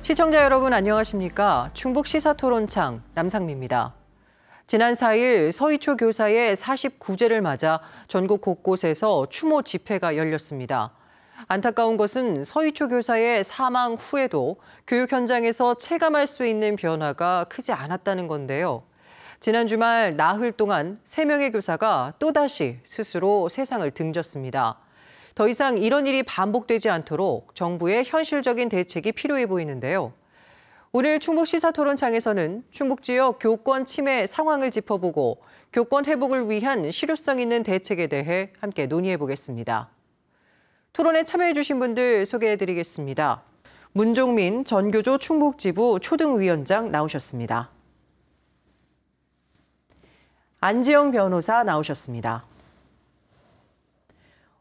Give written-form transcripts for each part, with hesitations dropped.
시청자 여러분 안녕하십니까? 충북 시사토론창 남상미입니다. 지난 4일 서희초 교사의 49제를 맞아 전국 곳곳에서 추모 집회가 열렸습니다. 안타까운 것은 서희초 교사의 사망 후에도 교육 현장에서 체감할 수 있는 변화가 크지 않았다는 건데요. 지난 주말 나흘 동안 3명의 교사가 또다시 스스로 세상을 등졌습니다. 더 이상 이런 일이 반복되지 않도록 정부의 현실적인 대책이 필요해 보이는데요. 오늘 충북 시사토론창에서는 충북 지역 교권 침해 상황을 짚어보고 교권 회복을 위한 실효성 있는 대책에 대해 함께 논의해 보겠습니다. 토론에 참여해 주신 분들 소개해 드리겠습니다. 문종민 전교조 충북지부 초등위원장 나오셨습니다. 안지영 변호사 나오셨습니다.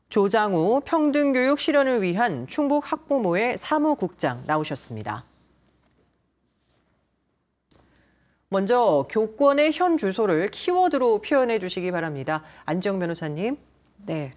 조장우 평등교육 실현을 위한 충북 학부모회 사무국장 나오셨습니다. 먼저 교권의 현 주소를 키워드로 표현해 주시기 바랍니다. 안지영 변호사님. 네.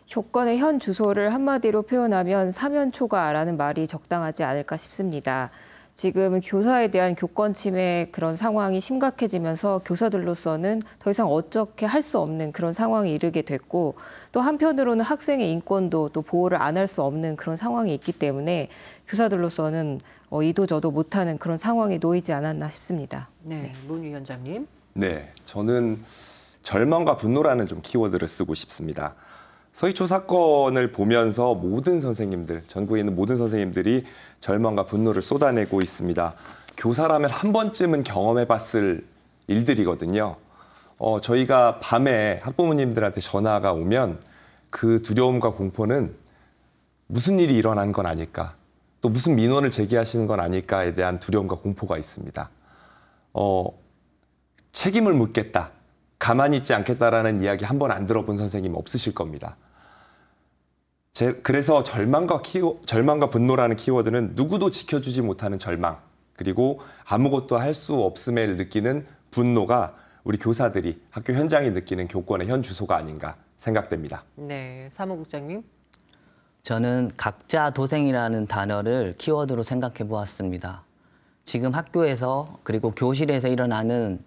교권의 현 주소를 한마디로 표현하면 사면초가라는 말이 적당하지 않을까 싶습니다. 지금 교사에 대한 교권 침해 그런 상황이 심각해지면서 교사들로서는 더 이상 어떻게 할 수 없는 그런 상황에 이르게 됐고, 또 한편으로는 학생의 인권도 또 보호를 안 할 수 없는 그런 상황이 있기 때문에 교사들로서는 이도 저도 못하는 그런 상황에 놓이지 않았나 싶습니다. 네, 문 위원장님. 네, 저는 절망과 분노라는 좀 키워드를 쓰고 싶습니다. 서희초 사건을 보면서 모든 선생님들, 전국에 있는 모든 선생님들이 절망과 분노를 쏟아내고 있습니다. 교사라면 한 번쯤은 경험해봤을 일들이거든요. 저희가 밤에 학부모님들한테 전화가 오면 그 두려움과 공포는 무슨 일이 일어난 건 아닐까, 또 무슨 민원을 제기하시는 건 아닐까에 대한 두려움과 공포가 있습니다. 책임을 묻겠다, 가만히 있지 않겠다라는 이야기 한 번 안 들어본 선생님 없으실 겁니다. 그래서 절망과 분노라는 키워드는 누구도 지켜주지 못하는 절망, 그리고 아무것도 할 수 없음을 느끼는 분노가 우리 교사들이 학교 현장에 느끼는 교권의 현 주소가 아닌가 생각됩니다. 네, 사무국장님. 저는 각자 도생이라는 단어를 키워드로 생각해 보았습니다. 지금 학교에서 그리고 교실에서 일어나는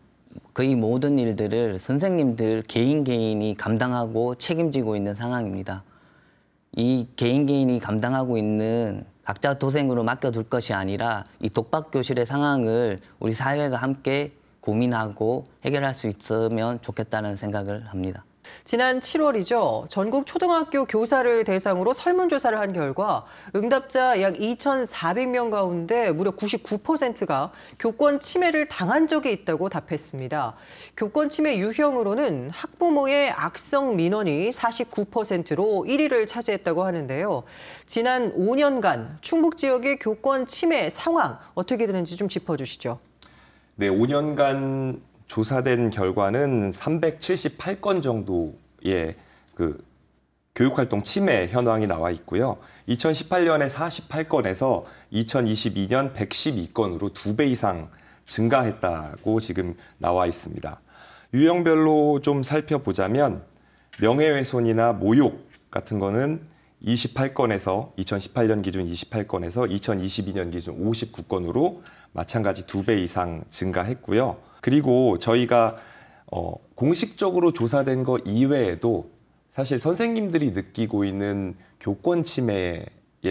거의 모든 일들을 선생님들 개인이 감당하고 책임지고 있는 상황입니다. 이 개인이 감당하고 있는 각자 도생으로 맡겨둘 것이 아니라 이 독박교실의 상황을 우리 사회가 함께 고민하고 해결할 수 있으면 좋겠다는 생각을 합니다. 지난 7월이죠. 전국 초등학교 교사를 대상으로 설문조사를 한 결과 응답자 약 2,400명 가운데 무려 99%가 교권 침해를 당한 적이 있다고 답했습니다. 교권 침해 유형으로는 학부모의 악성 민원이 49%로 1위를 차지했다고 하는데요. 지난 5년간 충북 지역의 교권 침해 상황 어떻게 되는지 좀 짚어주시죠. 네, 5년간 조사된 결과는 378건 정도의 교육활동 침해 현황이 나와 있고요. 2018년에 48건에서 2022년 112건으로 2배 이상 증가했다고 지금 나와 있습니다. 유형별로 좀 살펴보자면 명예훼손이나 모욕 같은 거는 28건에서 2018년 기준 28건에서 2022년 기준 59건으로 마찬가지 2배 이상 증가했고요. 그리고 저희가 공식적으로 조사된 거 이외에도 사실 선생님들이 느끼고 있는 교권 침해의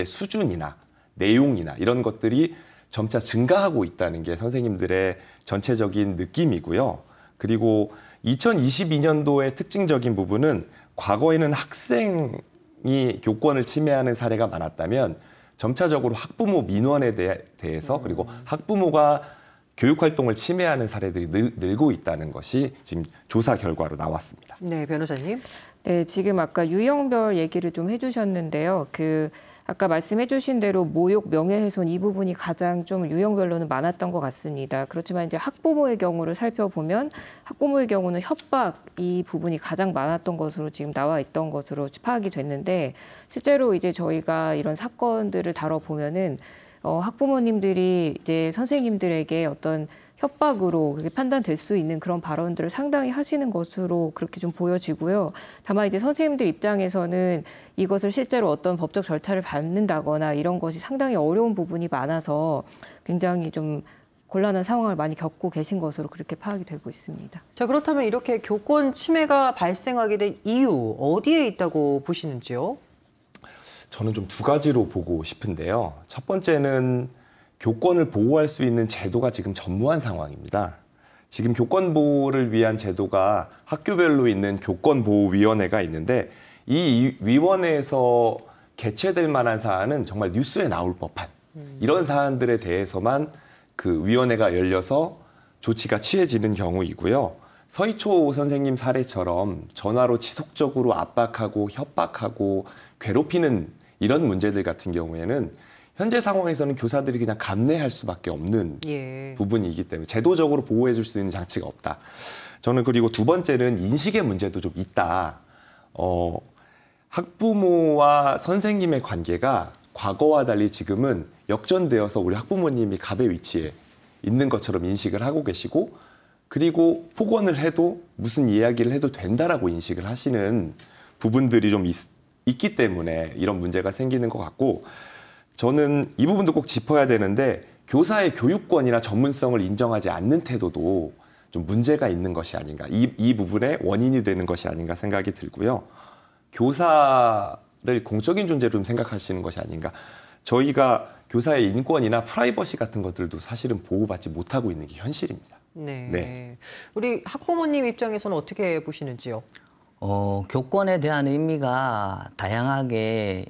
수준이나 내용이나 이런 것들이 점차 증가하고 있다는 게 선생님들의 전체적인 느낌이고요. 그리고 2022년도의 특징적인 부분은 과거에는 학생이 교권을 침해하는 사례가 많았다면 점차적으로 학부모 민원에 대해서 그리고 학부모가 교육활동을 침해하는 사례들이 늘고 있다는 것이 지금 조사 결과로 나왔습니다. 네, 변호사님. 네, 지금 아까 유형별 얘기를 좀 해주셨는데요. 아까 말씀해주신 대로 모욕, 명예훼손 이 부분이 가장 좀 유형별로는 많았던 것 같습니다. 그렇지만 이제 학부모의 경우를 살펴보면 학부모의 경우는 협박 이 부분이 가장 많았던 것으로 지금 나와 있던 것으로 파악이 됐는데 실제로 이제 저희가 이런 사건들을 다뤄보면은 학부모님들이 이제 선생님들에게 어떤 협박으로 그렇게 판단될 수 있는 그런 발언들을 상당히 하시는 것으로 그렇게 좀 보여지고요. 다만 이제 선생님들 입장에서는 이것을 실제로 어떤 법적 절차를 밟는다거나 이런 것이 상당히 어려운 부분이 많아서 굉장히 좀 곤란한 상황을 많이 겪고 계신 것으로 그렇게 파악이 되고 있습니다. 자, 그렇다면 이렇게 교권 침해가 발생하게 된 이유 어디에 있다고 보시는지요? 저는 좀 두 가지로 보고 싶은데요. 첫 번째는 교권을 보호할 수 있는 제도가 지금 전무한 상황입니다. 지금 교권 보호를 위한 제도가 학교별로 있는 교권보호위원회가 있는데 이 위원회에서 개최될 만한 사안은 정말 뉴스에 나올 법한 이런 사안들에 대해서만 그 위원회가 열려서 조치가 취해지는 경우이고요. 서희초 선생님 사례처럼 전화로 지속적으로 압박하고 협박하고 괴롭히는 이런 문제들 같은 경우에는 현재 상황에서는 교사들이 그냥 감내할 수밖에 없는 부분이기 때문에 제도적으로 보호해 줄 수 있는 장치가 없다. 저는 그리고 두 번째는 인식의 문제도 좀 있다. 학부모와 선생님의 관계가 과거와 달리 지금은 역전되어서 우리 학부모님이 갑의 위치에 있는 것처럼 인식을 하고 계시고 그리고 폭언을 해도 무슨 이야기를 해도 된다라고 인식을 하시는 부분들이 좀 있기 때문에 이런 문제가 생기는 것 같고 저는 이 부분도 꼭 짚어야 되는데 교사의 교육권이나 전문성을 인정하지 않는 태도도 좀 문제가 있는 것이 아닌가 이 부분의 원인이 되는 것이 아닌가 생각이 들고요. 교사를 공적인 존재로 좀 생각하시는 것이 아닌가. 저희가 교사의 인권이나 프라이버시 같은 것들도 사실은 보호받지 못하고 있는 게 현실입니다. 네. 우리 학부모님 입장에서는 어떻게 보시는지요? 교권에 대한 의미가 다양하게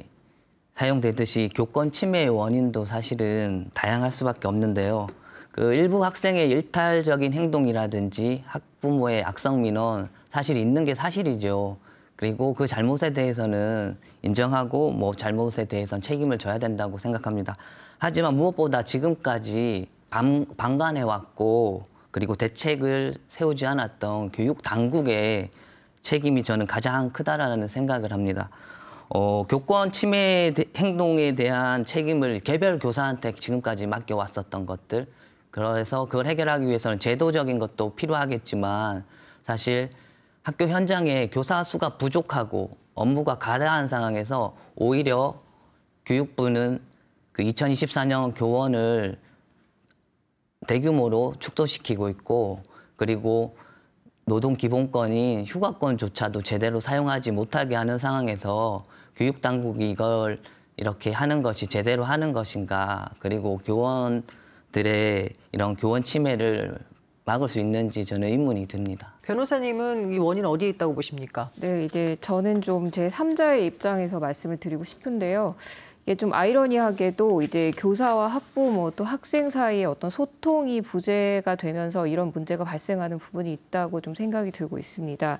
사용되듯이 교권 침해의 원인도 사실은 다양할 수밖에 없는데요. 그 일부 학생의 일탈적인 행동이라든지 학부모의 악성 민원 사실 있는 게 사실이죠. 그리고 그 잘못에 대해서는 인정하고 뭐 잘못에 대해서는 책임을 져야 된다고 생각합니다. 하지만 무엇보다 지금까지 방관해왔고 그리고 대책을 세우지 않았던 교육 당국의 책임이 저는 가장 크다라는 생각을 합니다. 교권 침해 행동에 대한 책임을 개별 교사한테 지금까지 맡겨왔었던 것들, 그래서 그걸 해결하기 위해서는 제도적인 것도 필요하겠지만 사실 학교 현장에 교사 수가 부족하고 업무가 과다한 상황에서 오히려 교육부는 그 2024년 교원을 대규모로 축소시키고 있고 그리고 노동기본권인 휴가권조차도 제대로 사용하지 못하게 하는 상황에서 교육당국이 이걸 이렇게 하는 것이 제대로 하는 것인가 그리고 교원들의 이런 교원 침해를 막을 수 있는지 저는 의문이 듭니다. 변호사님은 이 원인 어디에 있다고 보십니까? 네, 이제 저는 좀 제 3자의 입장에서 말씀을 드리고 싶은데요. 이게 좀 아이러니하게도 이제 교사와 학부모 또 학생 사이의 어떤 소통이 부재가 되면서 이런 문제가 발생하는 부분이 있다고 좀 생각이 들고 있습니다.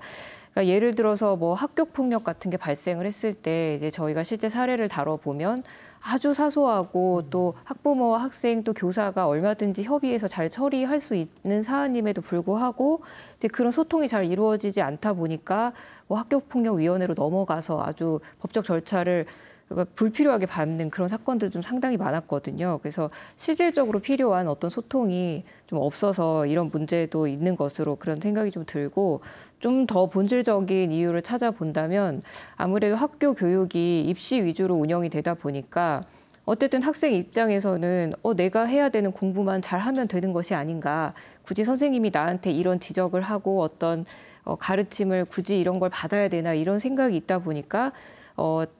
그러니까 예를 들어서 뭐 학교 폭력 같은 게 발생을 했을 때 이제 저희가 실제 사례를 다뤄보면 아주 사소하고 또 학부모와 학생 또 교사가 얼마든지 협의해서 잘 처리할 수 있는 사안임에도 불구하고 이제 그런 소통이 잘 이루어지지 않다 보니까 뭐 학교폭력위원회로 넘어가서 아주 법적 절차를 불필요하게 밟는 그런 사건들 좀 상당히 많았거든요. 그래서 실질적으로 필요한 어떤 소통이 좀 없어서 이런 문제도 있는 것으로 그런 생각이 좀 들고 좀 더 본질적인 이유를 찾아본다면 아무래도 학교 교육이 입시 위주로 운영이 되다 보니까 어쨌든 학생 입장에서는 내가 해야 되는 공부만 잘하면 되는 것이 아닌가. 굳이 선생님이 나한테 이런 지적을 하고 어떤 가르침을 굳이 이런 걸 받아야 되나 이런 생각이 있다 보니까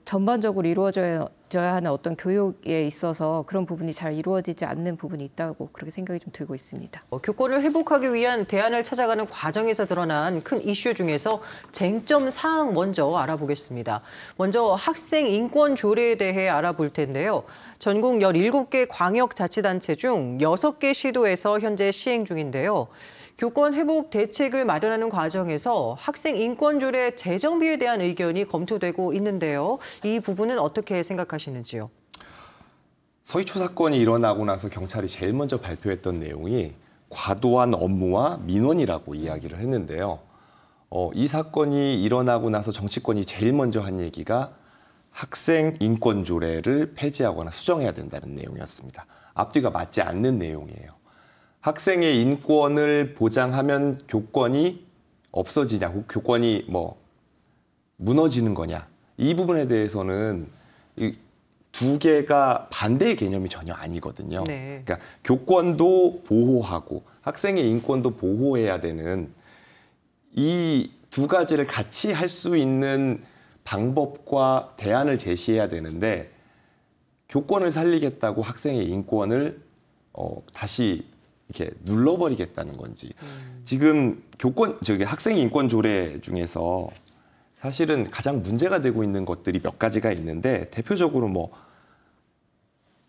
전반적으로 이루어져야 하는 어떤 교육에 있어서 그런 부분이 잘 이루어지지 않는 부분이 있다고 그렇게 생각이 좀 들고 있습니다. 교권을 회복하기 위한 대안을 찾아가는 과정에서 드러난 큰 이슈 중에서 쟁점 사항 먼저 알아보겠습니다. 먼저 학생 인권 조례에 대해 알아볼 텐데요. 전국 17개 광역자치단체 중 6개 시도에서 현재 시행 중인데요. 교권 회복 대책을 마련하는 과정에서 학생 인권 조례 재정비에 대한 의견이 검토되고 있는데요. 이 부분은 어떻게 생각하시는지요? 서희초 사건이 일어나고 나서 경찰이 제일 먼저 발표했던 내용이 과도한 업무와 민원이라고 이야기를 했는데요. 이 사건이 일어나고 나서 정치권이 제일 먼저 한 얘기가 학생 인권 조례를 폐지하거나 수정해야 된다는 내용이었습니다. 앞뒤가 맞지 않는 내용이에요. 학생의 인권을 보장하면 교권이 없어지냐, 교권이 뭐 무너지는 거냐, 이 부분에 대해서는 이 두 개가 반대의 개념이 전혀 아니거든요. 네. 그러니까 교권도 보호하고 학생의 인권도 보호해야 되는 이 두 가지를 같이 할 수 있는 방법과 대안을 제시해야 되는데, 교권을 살리겠다고 학생의 인권을 다시 이렇게 눌러버리겠다는 건지. 지금 학생 인권 조례 중에서 사실은 가장 문제가 되고 있는 것들이 몇 가지가 있는데, 대표적으로 뭐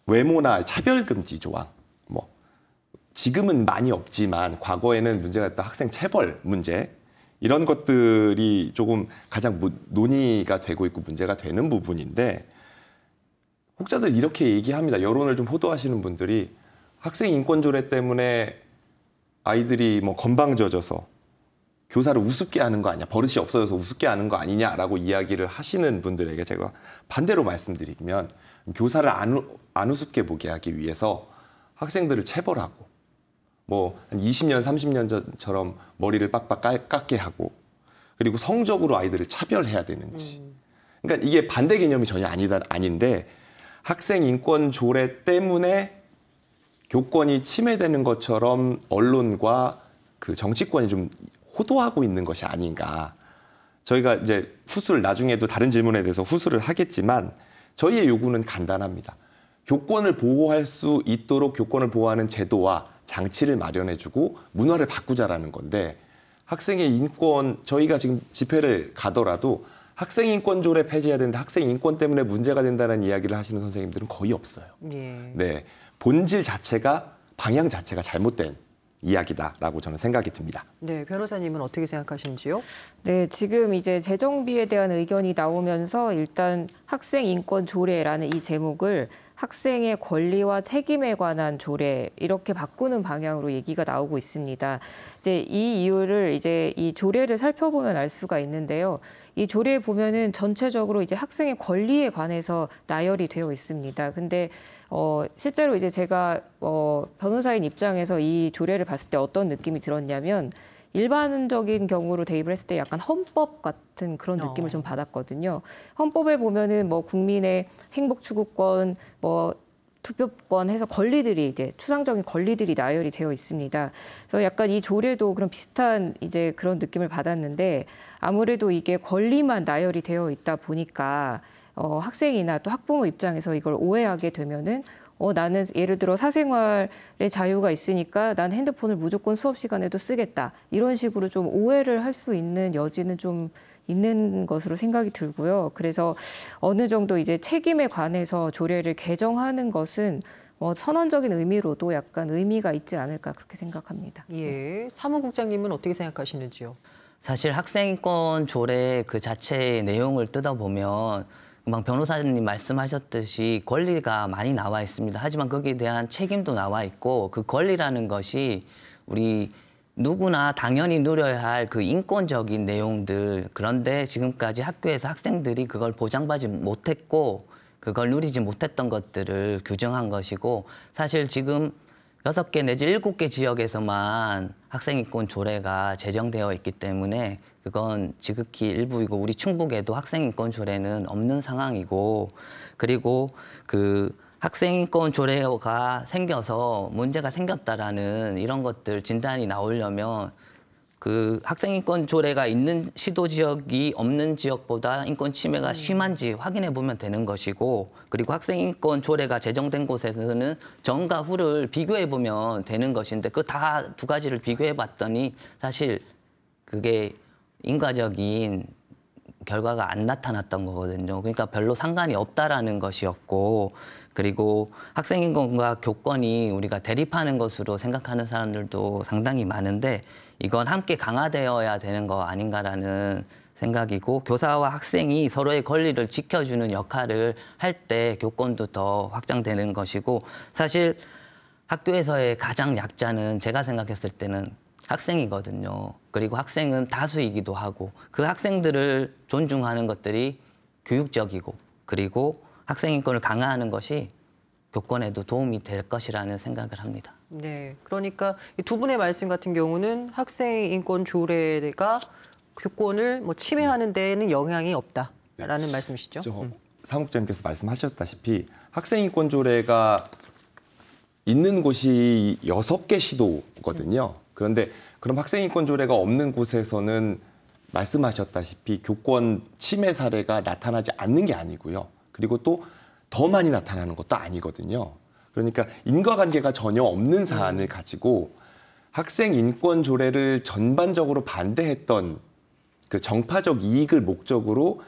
외모나 차별금지 조항, 뭐 지금은 많이 없지만 과거에는 문제가 됐던 학생 체벌 문제, 이런 것들이 조금 가장 논의가 되고 있고 문제가 되는 부분인데, 혹자들 이렇게 얘기합니다. 여론을 좀 호도하시는 분들이 학생 인권 조례 때문에 아이들이 뭐 건방져져서 교사를 우습게 하는 거 아니냐, 버릇이 없어져서 우습게 하는 거 아니냐라고 이야기를 하시는 분들에게 제가 반대로 말씀드리면, 교사를 안 우습게 보게 하기 위해서 학생들을 체벌하고 뭐 한 20년, 30년 전처럼 머리를 빡빡 깎게 하고, 그리고 성적으로 아이들을 차별해야 되는지. 그러니까 이게 반대 개념이 전혀 아닌데, 학생 인권 조례 때문에 교권이 침해되는 것처럼 언론과 그 정치권이 좀 호도하고 있는 것이 아닌가. 저희가 이제 후수를 나중에도 다른 질문에 대해서 후수를 하겠지만, 저희의 요구는 간단합니다. 교권을 보호할 수 있도록 교권을 보호하는 제도와 장치를 마련해주고 문화를 바꾸자라는 건데, 학생의 인권, 저희가 지금 집회를 가더라도 학생 인권 조례 폐지해야 된다, 학생 인권 때문에 문제가 된다는 이야기를 하시는 선생님들은 거의 없어요. 예. 네, 본질 자체가, 방향 자체가 잘못된 이야기다라고 저는 생각이 듭니다. 네, 변호사님은 어떻게 생각하시는지요? 네, 지금 이제 재정비에 대한 의견이 나오면서 일단 학생 인권 조례라는 이 제목을 학생의 권리와 책임에 관한 조례, 이렇게 바꾸는 방향으로 얘기가 나오고 있습니다. 이제 이 이유를 이제 이 조례를 살펴보면 알 수가 있는데요. 이 조례에 보면은 전체적으로 이제 학생의 권리에 관해서 나열이 되어 있습니다. 근데 실제로 이제 제가 변호사인 입장에서 이 조례를 봤을 때 어떤 느낌이 들었냐면, 일반적인 경우로 대입을 했을 때 약간 헌법 같은 그런 느낌을 좀 받았거든요. 헌법에 보면은 뭐 국민의 행복 추구권, 뭐 투표권 해서 권리들이, 이제 추상적인 권리들이 나열이 되어 있습니다. 그래서 약간 이 조례도 그런 비슷한 이제 그런 느낌을 받았는데, 아무래도 이게 권리만 나열이 되어 있다 보니까 학생이나 또 학부모 입장에서 이걸 오해하게 되면은 나는 예를 들어 사생활의 자유가 있으니까 난 핸드폰을 무조건 수업 시간에도 쓰겠다, 이런 식으로 좀 오해를 할 수 있는 여지는 좀 있는 것으로 생각이 들고요. 그래서 어느 정도 이제 책임에 관해서 조례를 개정하는 것은 선언적인 의미로도 약간 의미가 있지 않을까, 그렇게 생각합니다. 예, 사무국장님은 어떻게 생각하시는지요? 사실 학생인권 조례 그 자체의 내용을 뜯어보면 금방 변호사님 말씀하셨듯이 권리가 많이 나와 있습니다. 하지만 거기에 대한 책임도 나와 있고, 그 권리라는 것이 우리 누구나 당연히 누려야 할 그 인권적인 내용들, 그런데 지금까지 학교에서 학생들이 그걸 보장받지 못했고 그걸 누리지 못했던 것들을 규정한 것이고, 사실 지금 6개 내지 7개 지역에서만 학생인권 조례가 제정되어 있기 때문에 그건 지극히 일부이고, 우리 충북에도 학생인권 조례는 없는 상황이고, 그리고 그 학생인권 조례가 생겨서 문제가 생겼다라는 이런 것들 진단이 나오려면 그 학생인권 조례가 있는 시도 지역이 없는 지역보다 인권 침해가 심한지 확인해 보면 되는 것이고, 그리고 학생인권 조례가 제정된 곳에서는 전과 후를 비교해 보면 되는 것인데, 그 다 두 가지를 비교해 봤더니 사실 그게 인과적인 결과가 안 나타났던 거거든요. 그러니까 별로 상관이 없다라는 것이었고, 그리고 학생인권과 교권이 우리가 대립하는 것으로 생각하는 사람들도 상당히 많은데, 이건 함께 강화되어야 되는 거 아닌가라는 생각이고, 교사와 학생이 서로의 권리를 지켜주는 역할을 할 때 교권도 더 확장되는 것이고, 사실 학교에서의 가장 약자는 제가 생각했을 때는 학생이거든요. 그리고 학생은 다수이기도 하고, 그 학생들을 존중하는 것들이 교육적이고, 그리고 학생인권을 강화하는 것이 교권에도 도움이 될 것이라는 생각을 합니다. 네, 그러니까 이 두 분의 말씀 같은 경우는 학생 인권 조례가 교권을 뭐 침해하는 데에는 영향이 없다라는 말씀이시죠? 사무국장님께서 말씀하셨다시피 학생인권조례가 있는 곳이 6개 시도거든요. 그런데 그럼 학생인권조례가 없는 곳에서는 말씀하셨다시피 교권 침해 사례가 나타나지 않는 게 아니고요. 그리고 또 더 많이 나타나는 것도 아니거든요. 그러니까 인과관계가 전혀 없는 사안을 가지고 학생인권조례를 전반적으로 반대했던 그 정파적 이익을 목적으로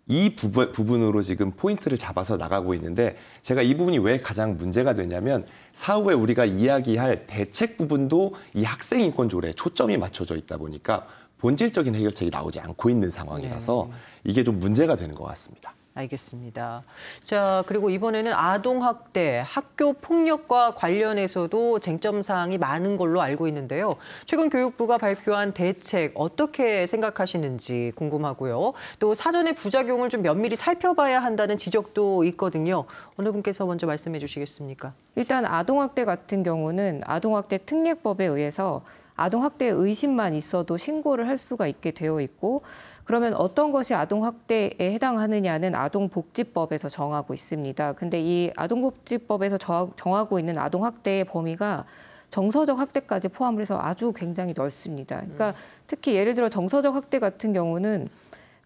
이 부분으로 지금 포인트를 잡아서 나가고 있는데 제가 이 부분이 왜 가장 문제가 되냐면 사후에 우리가 이야기할 대책 부분도 이 학생인권조례에 초점이 맞춰져 있다 보니까 본질적인 해결책이 나오지 않고 있는 상황이라서 이게 좀 문제가 되는 것 같습니다. 알겠습니다. 자, 그리고 이번에는 아동학대, 학교폭력과 관련해서도 쟁점 사항이 많은 걸로 알고 있는데요. 최근 교육부가 발표한 대책 어떻게 생각하시는지 궁금하고요. 또 사전에 부작용을 좀 면밀히 살펴봐야 한다는 지적도 있거든요. 어느 분께서 먼저 말씀해 주시겠습니까? 일단 아동학대 같은 경우는 아동학대 특례법에 의해서 아동학대 의심만 있어도 신고를 할 수가 있게 되어 있고 그러면 어떤 것이 아동학대에 해당하느냐는 아동복지법에서 정하고 있습니다. 근데 이 아동복지법에서 정하고 있는 아동학대의 범위가 정서적 학대까지 포함을 해서 아주 굉장히 넓습니다. 그러니까 특히 예를 들어 정서적 학대 같은 경우는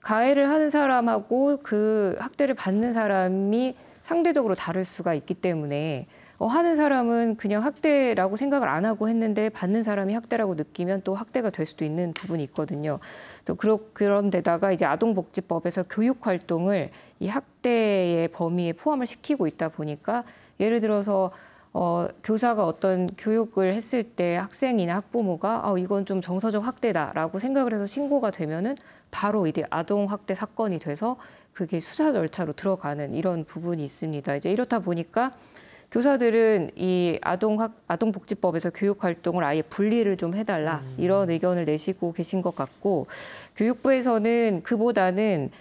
가해를 하는 사람하고 그 학대를 받는 사람이 상대적으로 다를 수가 있기 때문에 하는 사람은 그냥 학대라고 생각을 안 하고 했는데 받는 사람이 학대라고 느끼면 또 학대가 될 수도 있는 부분이 있거든요. 또 그런 데다가 이제 아동복지법에서 교육 활동을 이 학대의 범위에 포함을 시키고 있다 보니까 예를 들어서 교사가 어떤 교육을 했을 때 학생이나 학부모가 이건 좀 정서적 학대다라고 생각을 해서 신고가 되면은 바로 이제 아동학대 사건이 돼서 그게 수사 절차로 들어가는 이런 부분이 있습니다. 이제 이렇다 보니까 교사들은 이 아동복지법에서 교육 활동을 아예 분리를 좀 해달라 이런 의견을 내시고 계신 것 같고 교육부에서는 그보다는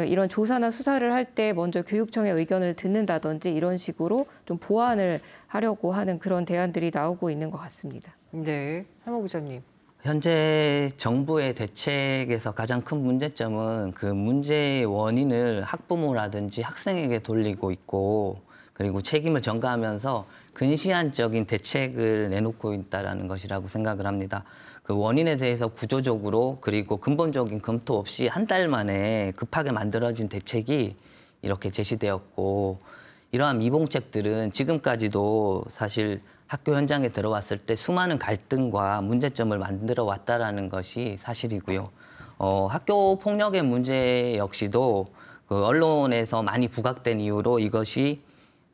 이런 조사나 수사를 할 때 먼저 교육청의 의견을 듣는다든지 이런 식으로 좀 보완을 하려고 하는 그런 대안들이 나오고 있는 것 같습니다. 네, 사무부장님. 현재 정부의 대책에서 가장 큰 문제점은 그 문제의 원인을 학부모라든지 학생에게 돌리고 있고 그리고 책임을 전가하면서 근시안적인 대책을 내놓고 있다는 것이라고 생각을 합니다. 그 원인에 대해서 구조적으로 그리고 근본적인 검토 없이 한 달 만에 급하게 만들어진 대책이 이렇게 제시되었고 이러한 미봉책들은 지금까지도 사실 학교 현장에 들어왔을 때 수많은 갈등과 문제점을 만들어 왔다는 것이 사실이고요. 학교 폭력의 문제 역시도 그 언론에서 많이 부각된 이유로 이것이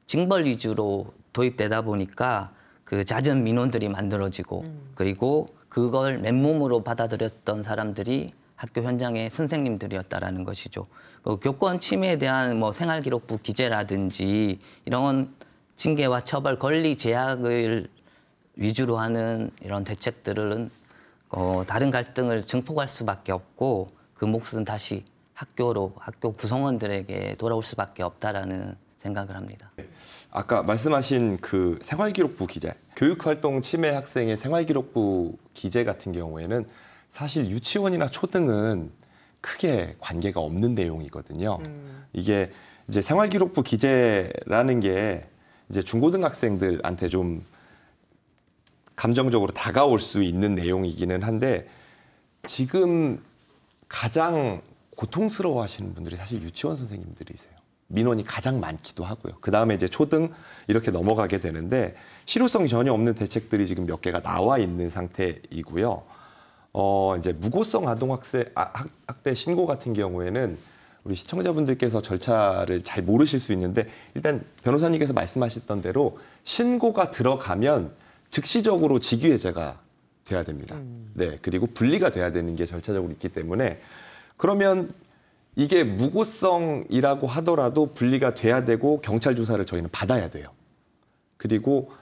징벌 위주로 도입되다 보니까 그 잦은 민원들이 만들어지고 그리고 그걸 맨몸으로 받아들였던 사람들이 학교 현장의 선생님들이었다라는 것이죠. 그 교권 침해에 대한 뭐 생활기록부 기재라든지 이런 징계와 처벌, 권리 제약을 위주로 하는 이런 대책들은 다른 갈등을 증폭할 수밖에 없고 그 몫은 다시 학교 구성원들에게 돌아올 수밖에 없다라는 생각을 합니다. 아까 말씀하신 그 생활기록부 기재, 교육활동 침해 학생의 생활기록부 기재 같은 경우에는 사실 유치원이나 초등은 크게 관계가 없는 내용이거든요. 이게 이제 생활기록부 기재라는 게 이제 중고등학생들한테 좀 감정적으로 다가올 수 있는 내용이기는 한데 지금 가장 고통스러워하시는 분들이 사실 유치원 선생님들이세요. 민원이 가장 많기도 하고요. 그다음에 이제 초등 이렇게 넘어가게 되는데 실효성이 전혀 없는 대책들이 지금 몇 개가 나와 있는 상태이고요. 이제 무고성 학대 신고 같은 경우에는 우리 시청자분들께서 절차를 잘 모르실 수 있는데 일단 변호사님께서 말씀하셨던 대로 신고가 들어가면 즉시적으로 직위해제가 돼야 됩니다. 네, 그리고 분리가 돼야 되는 게 절차적으로 있기 때문에 그러면 이게 무고성이라고 하더라도 분리가 돼야 되고 경찰 조사를 저희는 받아야 돼요. 그리고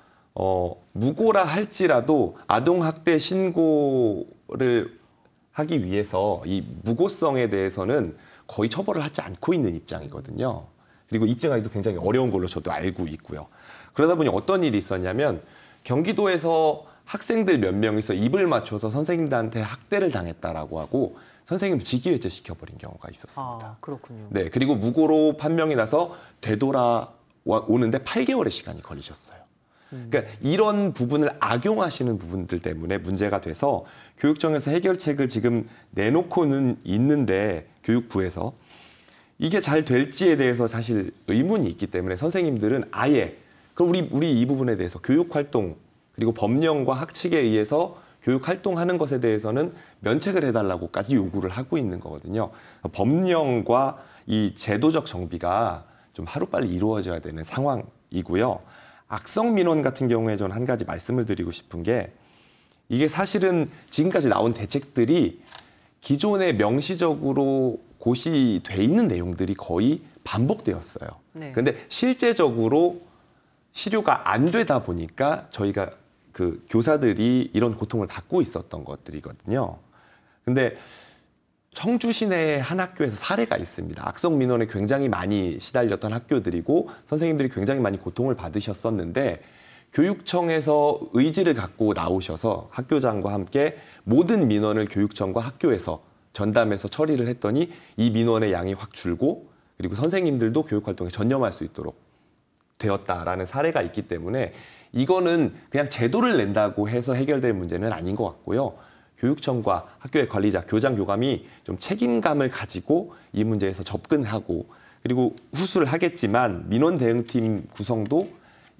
무고라 할지라도 아동학대 신고를 하기 위해서 이 무고성에 대해서는 거의 처벌을 하지 않고 있는 입장이거든요. 그리고 입증하기도 굉장히 어려운 걸로 저도 알고 있고요. 그러다 보니 어떤 일이 있었냐면 경기도에서 학생들 몇 명이서 입을 맞춰서 선생님들한테 학대를 당했다라고 하고 선생님을 직위해제 시켜버린 경우가 있었습니다. 아, 그렇군요. 네, 그리고 무고로 판명이 나서 되돌아오는데 8개월의 시간이 걸리셨어요. 그러니까 이런 부분을 악용하시는 부분들 때문에 문제가 돼서 교육청에서 해결책을 지금 내놓고는 있는데 교육부에서 이게 잘 될지에 대해서 사실 의문이 있기 때문에 선생님들은 아예 그럼 우리 이 부분에 대해서 교육 활동 그리고 법령과 학칙에 의해서 교육 활동하는 것에 대해서는 면책을 해달라고까지 요구를 하고 있는 거거든요. 법령과 이 제도적 정비가 좀 하루빨리 이루어져야 되는 상황이고요. 악성 민원 같은 경우에 저는 한 가지 말씀을 드리고 싶은 게 이게 사실은 지금까지 나온 대책들이 기존에 명시적으로 고시돼 있는 내용들이 거의 반복되었어요. 네. 그런데 실제적으로 실효가 안 되다 보니까 저희가 그 교사들이 이런 고통을 받고 있었던 것들이거든요. 근데 청주 시내의 한 학교에서 사례가 있습니다. 악성 민원에 굉장히 많이 시달렸던 학교들이고 선생님들이 굉장히 많이 고통을 받으셨었는데 교육청에서 의지를 갖고 나오셔서 학교장과 함께 모든 민원을 교육청과 학교에서 전담해서 처리를 했더니 이 민원의 양이 확 줄고 그리고 선생님들도 교육활동에 전념할 수 있도록 되었다라는 사례가 있기 때문에 이거는 그냥 제도를 낸다고 해서 해결될 문제는 아닌 것 같고요. 교육청과 학교의 관리자, 교장, 교감이 좀 책임감을 가지고 이 문제에서 접근하고 그리고 후수를 하겠지만 민원 대응팀 구성도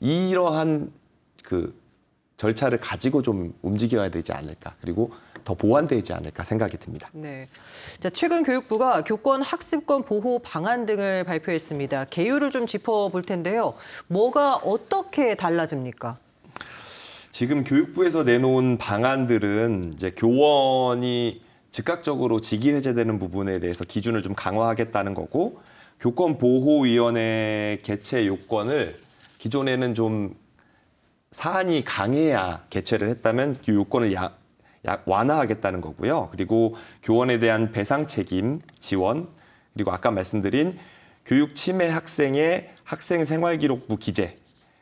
이러한 그 절차를 가지고 좀 움직여야 되지 않을까 그리고 더 보완되지 않을까 생각이 듭니다. 네. 자, 최근 교육부가 교권 학습권 보호 방안 등을 발표했습니다. 개요를 좀 짚어볼 텐데요. 뭐가 어떻게 달라집니까? 지금 교육부에서 내놓은 방안들은 이제 교원이 즉각적으로 직위 해제되는 부분에 대해서 기준을 좀 강화하겠다는 거고 교권보호위원회 개최 요건을 기존에는 좀 사안이 강해야 개최를 했다면 그 요건을 완화하겠다는 거고요. 그리고 교원에 대한 배상 책임, 지원, 그리고 아까 말씀드린 교육 침해 학생의 학생 생활기록부 기재,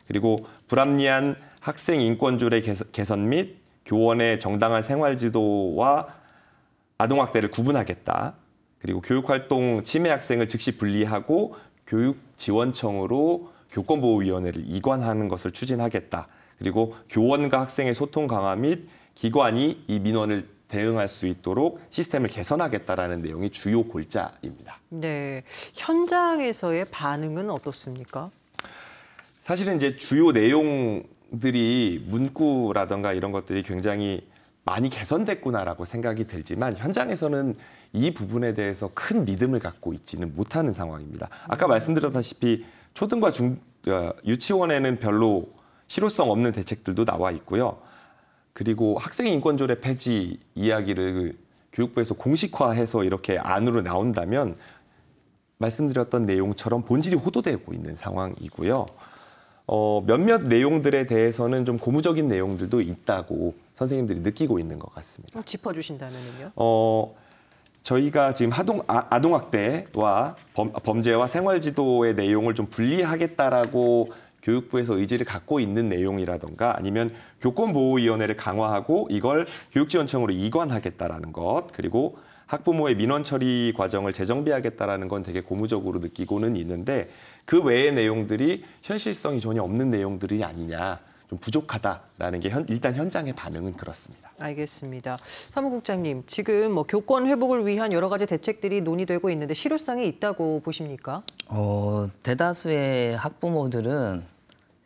그리고 불합리한 학생 인권 조례 개선 및 교원의 정당한 생활지도와 아동학대를 구분하겠다. 그리고 교육활동 침해 학생을 즉시 분리하고 교육지원청으로 교권보호위원회를 이관하는 것을 추진하겠다. 그리고 교원과 학생의 소통 강화 및 기관이 이 민원을 대응할 수 있도록 시스템을 개선하겠다라는 내용이 주요 골자입니다. 네. 현장에서의 반응은 어떻습니까? 사실은 이제 주요 내용들이 문구라든가 이런 것들이 굉장히 많이 개선됐구나라고 생각이 들지만 현장에서는 이 부분에 대해서 큰 믿음을 갖고 있지는 못하는 상황입니다. 아까 말씀드렸다시피 초등과 유치원에는 별로 실효성 없는 대책들도 나와 있고요. 그리고 학생 인권 조례 폐지 이야기를 교육부에서 공식화해서 이렇게 안으로 나온다면 말씀드렸던 내용처럼 본질이 호도되고 있는 상황이고요. 몇몇 내용들에 대해서는 좀 고무적인 내용들도 있다고 선생님들이 느끼고 있는 것 같습니다. 짚어주신다면요? 저희가 지금 아동학대와 범죄와 생활지도의 내용을 좀 분리하겠다라고 교육부에서 의지를 갖고 있는 내용이라던가 아니면 교권보호위원회를 강화하고 이걸 교육지원청으로 이관하겠다라는 것 그리고 학부모의 민원 처리 과정을 재정비하겠다라는 건 되게 고무적으로 느끼고는 있는데 그 외의 내용들이 현실성이 전혀 없는 내용들이 아니냐 좀 부족하다라는 게 일단 현장의 반응은 그렇습니다. 알겠습니다. 사무국장님, 지금 교권 회복을 위한 여러 가지 대책들이 논의되고 있는데 실효성이 있다고 보십니까? 대다수의 학부모들은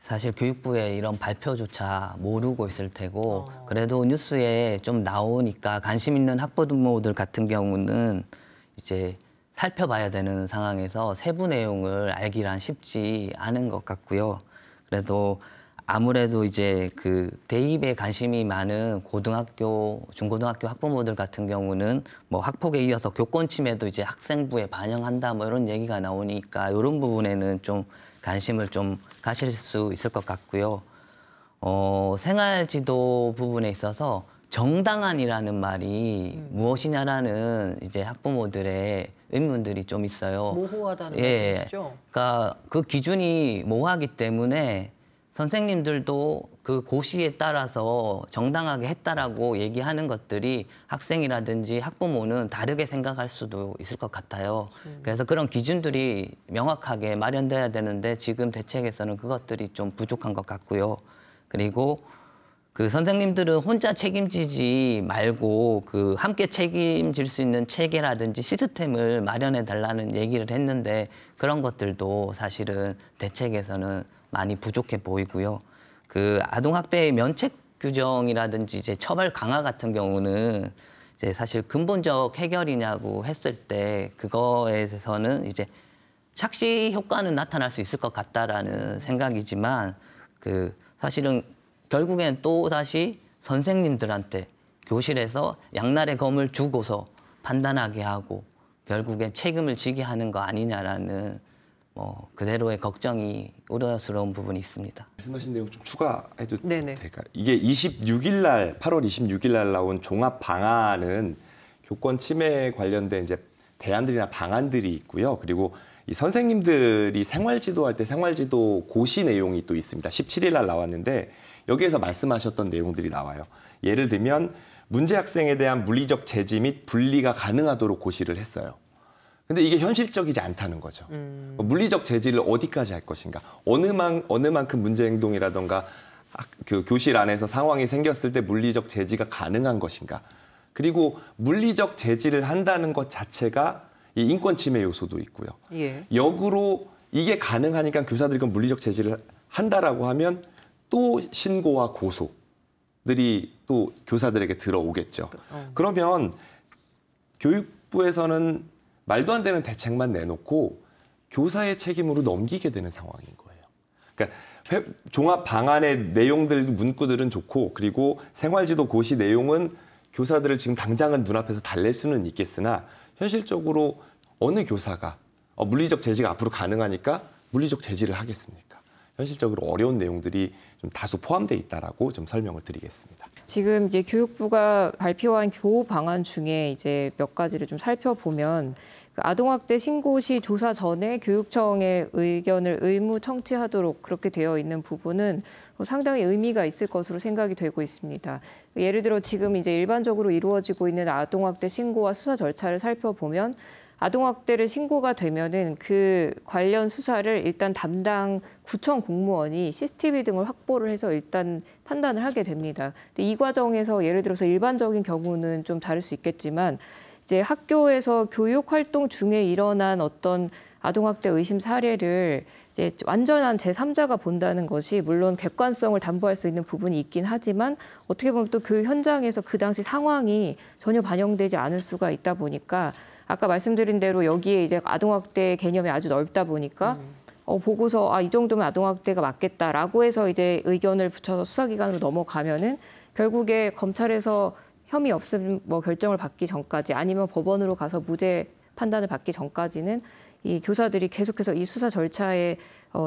사실 교육부의 이런 발표조차 모르고 있을 테고 그래도 뉴스에 좀 나오니까 관심 있는 학부모들 같은 경우는 이제 살펴봐야 되는 상황에서 세부 내용을 알기란 쉽지 않은 것 같고요. 그래도 아무래도 이제 그 대입에 관심이 많은 고등학교, 중고등학교 학부모들 같은 경우는 뭐 학폭에 이어서 교권 침해도 이제 학생부에 반영한다 뭐 이런 얘기가 나오니까 이런 부분에는 좀 관심을 좀 가실 수 있을 것 같고요. 생활지도 부분에 있어서 정당한이라는 말이 무엇이냐라는 이제 학부모들의 의문들이 좀 있어요. 모호하다는 예. 말씀이시죠? 그러니까 그 기준이 모호하기 때문에 선생님들도 그 고시에 따라서 정당하게 했다라고 얘기하는 것들이 학생이라든지 학부모는 다르게 생각할 수도 있을 것 같아요. 그래서 그런 기준들이 명확하게 마련돼야 되는데 지금 대책에서는 그것들이 좀 부족한 것 같고요. 그리고 그 선생님들은 혼자 책임지지 말고 그 함께 책임질 수 있는 체계라든지 시스템을 마련해 달라는 얘기를 했는데 그런 것들도 사실은 대책에서는 많이 부족해 보이고요. 그 아동학대의 면책 규정이라든지 이제 처벌 강화 같은 경우는 이제 사실 근본적 해결이냐고 했을 때 그거에 대해서는 이제 착시 효과는 나타날 수 있을 것 같다라는 생각이지만 그 사실은 결국엔 또 다시 선생님들한테 교실에서 양날의 검을 주고서 판단하게 하고 결국엔 책임을 지게 하는 거 아니냐라는 뭐 그대로의 걱정이 우려스러운 부분이 있습니다. 말씀하신 내용 좀 추가해도 네네. 될까요? 이게 26일 날 8월 26일 날 나온 종합 방안은 교권 침해에 관련된 이제 대안들이나 방안들이 있고요. 그리고 이 선생님들이 생활지도할 때 생활지도 고시 내용이 또 있습니다. 17일 날 나왔는데 여기에서 말씀하셨던 내용들이 나와요. 예를 들면 문제 학생에 대한 물리적 제지 및 분리가 가능하도록 고시를 했어요. 근데 이게 현실적이지 않다는 거죠. 물리적 제지를 어디까지 할 것인가? 어느 만큼 문제 행동이라던가 그 교실 안에서 상황이 생겼을 때 물리적 제지가 가능한 것인가? 그리고 물리적 제지를 한다는 것 자체가 이 인권 침해 요소도 있고요. 예. 역으로 이게 가능하니까 교사들이 그 물리적 제지를 한다라고 하면 또 신고와 고소들이 또 교사들에게 들어오겠죠. 그러면 교육부에서는 말도 안 되는 대책만 내놓고 교사의 책임으로 넘기게 되는 상황인 거예요. 그러니까 종합 방안의 내용들, 문구들은 좋고 그리고 생활지도 고시 내용은 교사들을 지금 당장은 눈앞에서 달랠 수는 있겠으나 현실적으로 어느 교사가 물리적 제지가 앞으로 가능하니까 물리적 제지를 하겠습니까? 현실적으로 어려운 내용들이 좀 다소 포함되어 있다라고 좀 설명을 드리겠습니다. 지금 이제 교육부가 발표한 교호 방안 중에 이제 몇 가지를 좀 살펴보면 그 아동학대 신고 시 조사 전에 교육청의 의견을 의무 청취하도록 그렇게 되어 있는 부분은 상당히 의미가 있을 것으로 생각이 되고 있습니다. 예를 들어 지금 이제 일반적으로 이루어지고 있는 아동학대 신고와 수사 절차를 살펴보면 아동학대를 신고가 되면은 그 관련 수사를 일단 담당 구청 공무원이 CCTV 등을 확보를 해서 일단 판단을 하게 됩니다. 근데 이 과정에서 예를 들어서 일반적인 경우는 좀 다를 수 있겠지만 이제 학교에서 교육 활동 중에 일어난 어떤 아동학대 의심 사례를 이제 완전한 제3자가 본다는 것이 물론 객관성을 담보할 수 있는 부분이 있긴 하지만 어떻게 보면 또 그 현장에서 그 당시 상황이 전혀 반영되지 않을 수가 있다 보니까 아까 말씀드린 대로 여기에 이제 아동학대 개념이 아주 넓다 보니까 보고서 이 정도면 아동학대가 맞겠다라고 해서 이제 의견을 붙여서 수사기관으로 넘어가면은 결국에 검찰에서 혐의 없음 뭐 결정을 받기 전까지 아니면 법원으로 가서 무죄 판단을 받기 전까지는 이 교사들이 계속해서 이 수사 절차에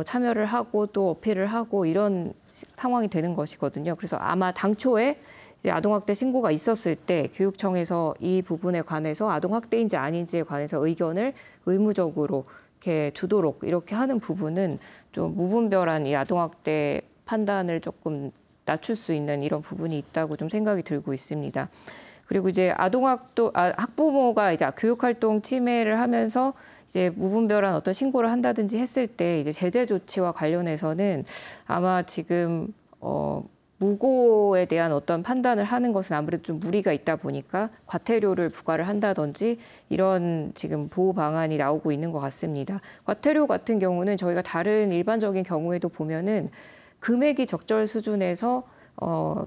참여를 하고 또 어필을 하고 이런 상황이 되는 것이거든요. 그래서 아마 당초에 이제 아동학대 신고가 있었을 때 교육청에서 이 부분에 관해서 아동학대인지 아닌지에 관해서 의견을 의무적으로 이렇게 주도록 이렇게 하는 부분은 좀 무분별한 이 아동학대 판단을 조금 낮출 수 있는 이런 부분이 있다고 좀 생각이 들고 있습니다. 그리고 이제 학부모가 이제 교육활동 침해를 하면서 이제 무분별한 어떤 신고를 한다든지 했을 때 이제 제재 조치와 관련해서는 아마 지금 무고에 대한 어떤 판단을 하는 것은 아무래도 좀 무리가 있다 보니까 과태료를 부과를 한다든지 이런 지금 보호 방안이 나오고 있는 것 같습니다. 과태료 같은 경우는 저희가 다른 일반적인 경우에도 보면은 금액이 적절 수준에서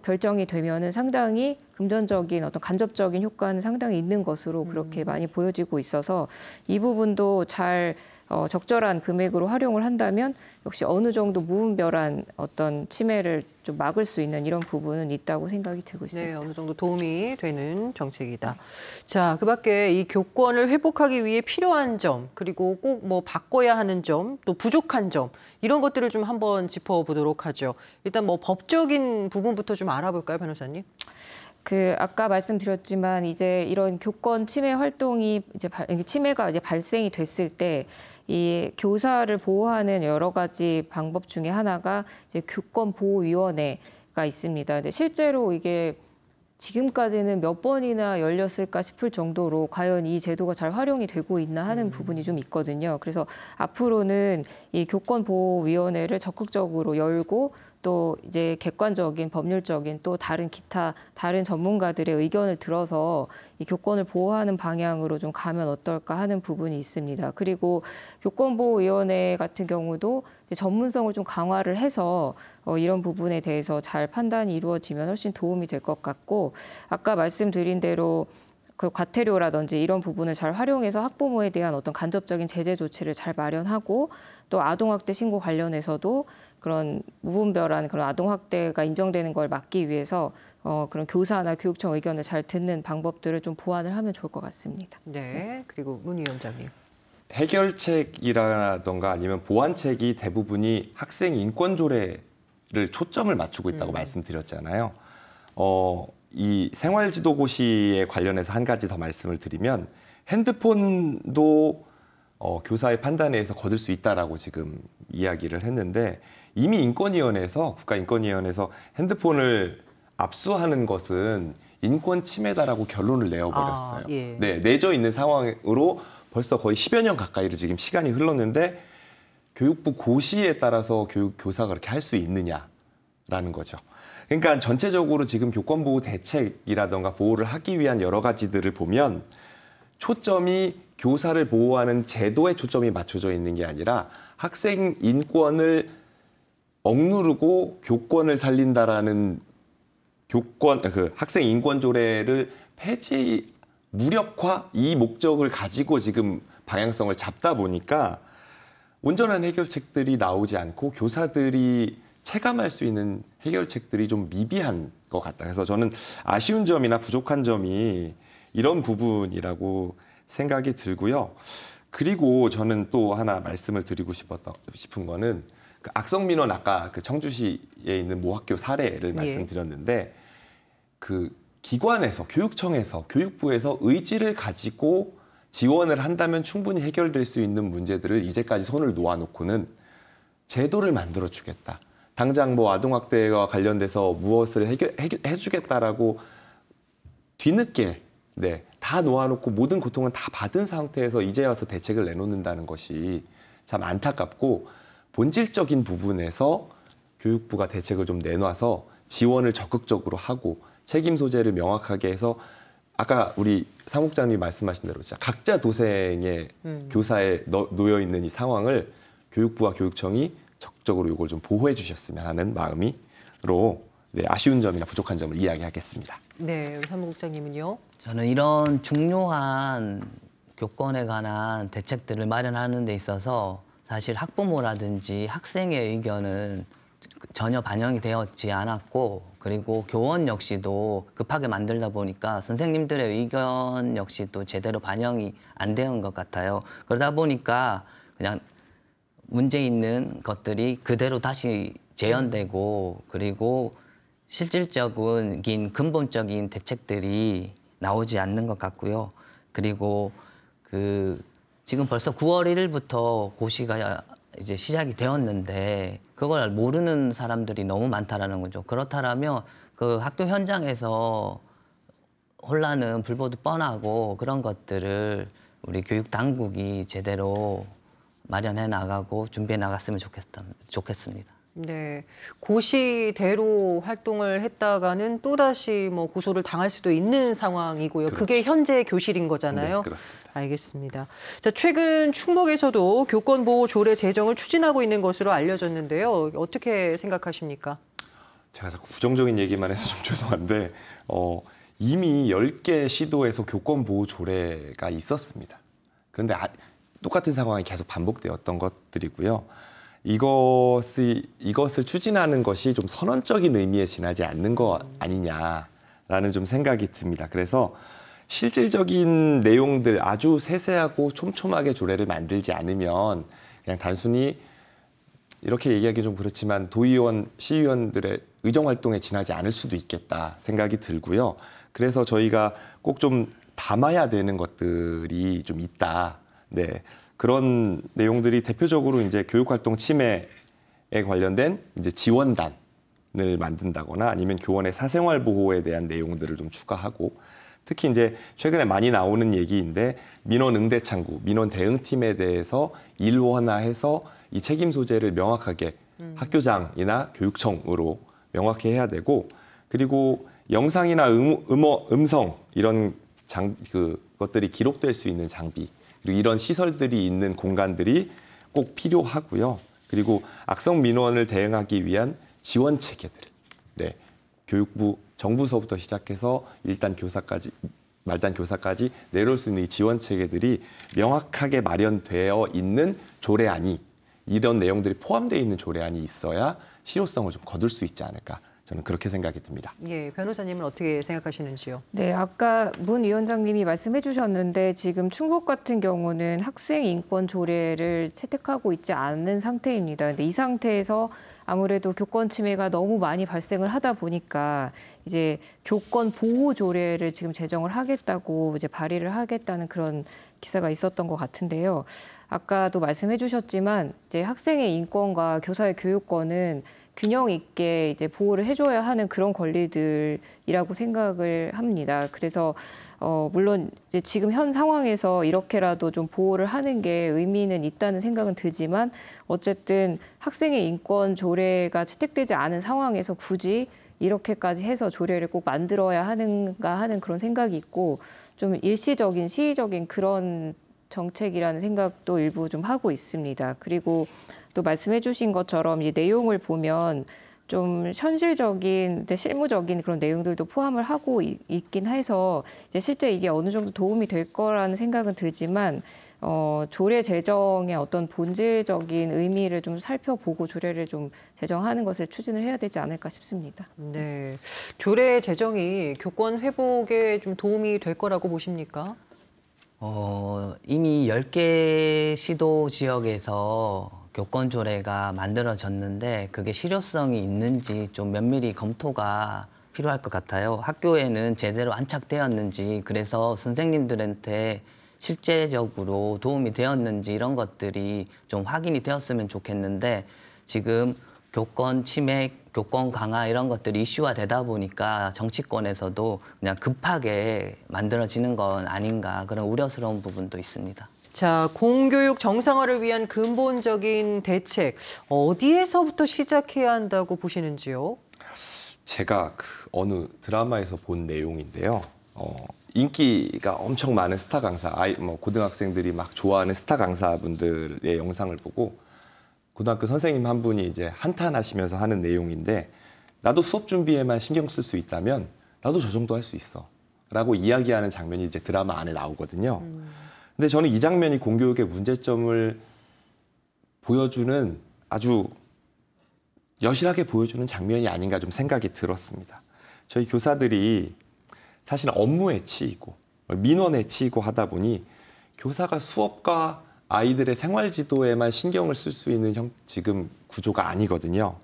결정이 되면은 상당히 금전적인 어떤 간접적인 효과는 상당히 있는 것으로 그렇게 많이 보여지고 있어서 이 부분도 잘 적절한 금액으로 활용을 한다면 역시 어느 정도 무분별한 어떤 침해를 좀 막을 수 있는 이런 부분은 있다고 생각이 들고 있습니다. 네, 어느 정도 도움이 되는 정책이다. 자, 그밖에 이 교권을 회복하기 위해 필요한 점, 그리고 꼭 뭐 바꿔야 하는 점, 또 부족한 점 이런 것들을 좀 한번 짚어보도록 하죠. 일단 뭐 법적인 부분부터 좀 알아볼까요, 변호사님? 아까 말씀드렸지만 이제 이런 교권 침해 활동이 침해가 발생이 됐을 때 이 교사를 보호하는 여러 가지 방법 중에 하나가 이제 교권보호위원회가 있습니다. 근데 실제로 이게 지금까지는 몇 번이나 열렸을까 싶을 정도로 과연 이 제도가 잘 활용이 되고 있나 하는 부분이 좀 있거든요. 그래서 앞으로는 이 교권보호위원회를 적극적으로 열고 또 이제 객관적인 법률적인 또 다른 전문가들의 의견을 들어서 이 교권을 보호하는 방향으로 좀 가면 어떨까 하는 부분이 있습니다. 그리고 교권보호위원회 같은 경우도 이제 전문성을 좀 강화를 해서 이런 부분에 대해서 잘 판단이 이루어지면 훨씬 도움이 될 것 같고, 아까 말씀드린 대로 그 과태료라든지 이런 부분을 잘 활용해서 학부모에 대한 어떤 간접적인 제재 조치를 잘 마련하고, 또 아동학대 신고 관련해서도 그런 무분별한 그런 아동학대가 인정되는 걸 막기 위해서 그런 교사나 교육청 의견을 잘 듣는 방법들을 좀 보완을 하면 좋을 것 같습니다. 네, 그리고 문 위원장님. 해결책이라던가 아니면 보완책이 대부분이 학생 인권 조례를 초점을 맞추고 있다고 말씀드렸잖아요. 이 생활지도고시에 관련해서 한 가지 더 말씀을 드리면, 핸드폰도 교사의 판단에 의해서 거둘 수 있다라고 지금 이야기를 했는데, 이미 인권위원회에서 국가인권위원회에서 핸드폰을 압수하는 것은 인권 침해다라고 결론을 내어버렸어요. 예. 네, 내져 있는 상황으로 벌써 거의 10여 년 가까이로 지금 시간이 흘렀는데 교육부 고시에 따라서 교사가 그렇게 할 수 있느냐라는 거죠. 그러니까 전체적으로 지금 교권보호 대책이라던가 보호를 하기 위한 여러 가지들을 보면 초점이 교사를 보호하는 제도에 초점이 맞춰져 있는 게 아니라 학생 인권을 억누르고 교권을 살린다라는 학생 인권 조례를 폐지 무력화 이 목적을 가지고 지금 방향성을 잡다 보니까 온전한 해결책들이 나오지 않고 교사들이 체감할 수 있는 해결책들이 좀 미비한 것 같다. 그래서 저는 아쉬운 점이나 부족한 점이 이런 부분이라고 생각이 들고요. 그리고 저는 또 하나 말씀을 드리고 싶은 거는 그 악성민원, 아까 그 청주시에 있는 모 학교 사례를 말씀드렸는데, 그 기관에서, 교육청에서, 교육부에서 의지를 가지고 지원을 한다면 충분히 해결될 수 있는 문제들을 이제까지 손을 놓아놓고는 제도를 만들어주겠다, 당장 뭐 아동학대와 관련돼서 무엇을 해주겠다라고 뒤늦게 다 놓아놓고 모든 고통은 다 받은 상태에서 이제 와서 대책을 내놓는다는 것이 참 안타깝고, 본질적인 부분에서 교육부가 대책을 좀 내놔서 지원을 적극적으로 하고 책임 소재를 명확하게 해서, 아까 우리 사무국장님이 말씀하신 대로 진짜 각자 도생의 교사에 놓여 있는 이 상황을 교육부와 교육청이 적극적으로 이걸 좀 보호해 주셨으면 하는 마음으로 아쉬운 점이나 부족한 점을 이야기하겠습니다. 네, 우리 사무국장님은요? 저는 이런 중요한 교권에 관한 대책들을 마련하는 데 있어서 사실 학부모라든지 학생의 의견은 전혀 반영이 되었지 않았고, 그리고 교원 역시도 급하게 만들다 보니까 선생님들의 의견 역시도 제대로 반영이 안 된 것 같아요. 그러다 보니까 그냥 문제 있는 것들이 그대로 다시 재현되고, 그리고 실질적인 근본적인 대책들이 나오지 않는 것 같고요. 그리고 지금 벌써 9월 1일부터 고시가 이제 시작이 되었는데 그걸 모르는 사람들이 너무 많다라는 거죠. 그렇다면 그 학교 현장에서 혼란은 불보듯 뻔하고, 그런 것들을 우리 교육 당국이 제대로 마련해 나가고 준비해 나갔으면 좋겠습니다. 네, 고시대로 활동을 했다가는 또다시 뭐 고소를 당할 수도 있는 상황이고요. 그렇죠. 그게 현재 교실인 거잖아요. 네, 그렇습니다. 알겠습니다. 자, 최근 충북에서도 교권보호 조례 제정을 추진하고 있는 것으로 알려졌는데요. 어떻게 생각하십니까? 제가 자꾸 부정적인 얘기만 해서 좀 죄송한데 이미 10개 시도에서 교권보호 조례가 있었습니다. 그런데 똑같은 상황이 계속 반복되었던 것들이고요. 이것을 추진하는 것이 좀 선언적인 의미에 지나지 않는 거 아니냐라는 좀 생각이 듭니다. 그래서 실질적인 내용들, 아주 세세하고 촘촘하게 조례를 만들지 않으면 그냥 단순히 이렇게 얘기하기 좀 그렇지만 도의원, 시의원들의 의정활동에 지나지 않을 수도 있겠다 생각이 들고요. 그래서 저희가 꼭 좀 담아야 되는 것들이 좀 있다. 네, 그런 내용들이 대표적으로 이제 교육활동 침해에 관련된 이제 지원단을 만든다거나 아니면 교원의 사생활 보호에 대한 내용들을 좀 추가하고 특히 이제 최근에 많이 나오는 얘기인데 민원 응대 창구, 민원 대응팀에 대해서 일원화해서 이 책임 소재를 명확하게 학교장이나 교육청으로 명확히 해야 되고 그리고 영상이나 음성 이런 그것들이 기록될 수 있는 장비 그리고 이런 시설들이 있는 공간들이 꼭 필요하고요. 그리고 악성 민원을 대응하기 위한 지원 체계들, 네, 교육부, 정부서부터 시작해서 일단 교사까지, 말단 교사까지 내려올 수 있는 이 지원 체계들이 명확하게 마련되어 있는 조례안이 이런 내용들이 포함되어 있는 조례안이 있어야 실효성을 좀 거둘 수 있지 않을까. 저는 그렇게 생각이 듭니다. 예, 변호사님은 어떻게 생각하시는지요? 네, 아까 문 위원장님이 말씀해 주셨는데 지금 충북 같은 경우는 학생 인권 조례를 채택하고 있지 않은 상태입니다. 근데 이 상태에서 아무래도 교권 침해가 너무 많이 발생을 하다 보니까 이제 교권 보호 조례를 지금 제정을 하겠다고 이제 발의를 하겠다는 그런 기사가 있었던 것 같은데요. 아까도 말씀해 주셨지만 이제 학생의 인권과 교사의 교육권은 균형 있게 이제 보호를 해줘야 하는 그런 권리들이라고 생각을 합니다. 그래서 물론 이제 지금 현 상황에서 이렇게라도 좀 보호를 하는 게 의미는 있다는 생각은 들지만 어쨌든 학생의 인권 조례가 채택되지 않은 상황에서 굳이 이렇게까지 해서 조례를 꼭 만들어야 하는가 하는 그런 생각이 있고 좀 일시적인 시의적인 그런 정책이라는 생각도 일부 좀 하고 있습니다. 그리고 또 말씀해 주신 것처럼 이 내용을 보면 좀 현실적인, 실무적인 그런 내용들도 포함을 하고 있긴 해서 이제 실제 이게 어느 정도 도움이 될 거라는 생각은 들지만 조례 제정의 어떤 본질적인 의미를 좀 살펴보고 조례를 좀 제정하는 것을 추진을 해야 되지 않을까 싶습니다. 네, 조례 제정이 교권 회복에 좀 도움이 될 거라고 보십니까? 이미 10개 시도 지역에서 교권 조례가 만들어졌는데 그게 실효성이 있는지 좀 면밀히 검토가 필요할 것 같아요. 학교에는 제대로 안착되었는지 그래서 선생님들한테 실제적으로 도움이 되었는지 이런 것들이 좀 확인이 되었으면 좋겠는데 지금 교권 침해, 교권 강화 이런 것들이 이슈화 되다 보니까 정치권에서도 그냥 급하게 만들어지는 건 아닌가 그런 우려스러운 부분도 있습니다. 자, 공교육 정상화를 위한 근본적인 대책 어디에서부터 시작해야 한다고 보시는지요? 제가 어느 드라마에서 본 내용인데요. 인기가 엄청 많은 스타 강사, 고등학생들이 막 좋아하는 스타 강사분들의 영상을 보고 고등학교 선생님 한 분이 이제 한탄하시면서 하는 내용인데 나도 수업 준비에만 신경 쓸 수 있다면 나도 저 정도 할 수 있어 라고 이야기하는 장면이 이제 드라마 안에 나오거든요. 근데 저는 이 장면이 공교육의 문제점을 보여주는 아주 여실하게 보여주는 장면이 아닌가 좀 생각이 들었습니다. 저희 교사들이 사실 업무에 치이고 민원에 치이고 하다 보니 교사가 수업과 아이들의 생활 지도에만 신경을 쓸 수 있는 지금 구조가 아니거든요.